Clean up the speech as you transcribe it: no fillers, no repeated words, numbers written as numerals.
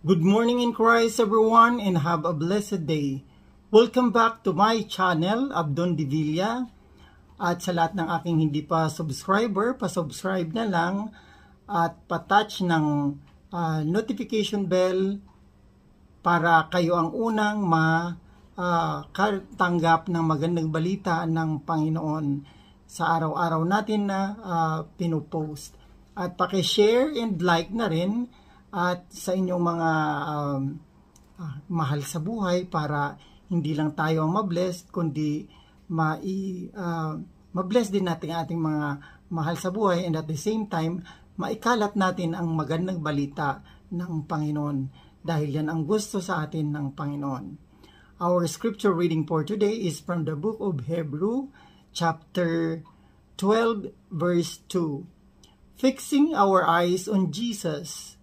Good morning in Christ everyone and have a blessed day. Welcome back to my channel, Abdon Divilla. At sa lahat ng aking hindi pa subscriber, pa-subscribe na lang at pa-touch ng notification bell para kayo ang unang makatanggap ng magandang balita ng Panginoon sa araw-araw natin na pinupost. At paki-share and like na rin at sa inyong mga mahal sa buhay para hindi lang tayo ang mabless kundi mabless din natin ating mga mahal sa buhay, and at the same time maikalat natin ang magandang balita ng Panginoon dahil yan ang gusto sa atin ng Panginoon. Our scripture reading for today is from the book of Hebrew chapter 12 verse 2. Fixing our eyes on Jesus,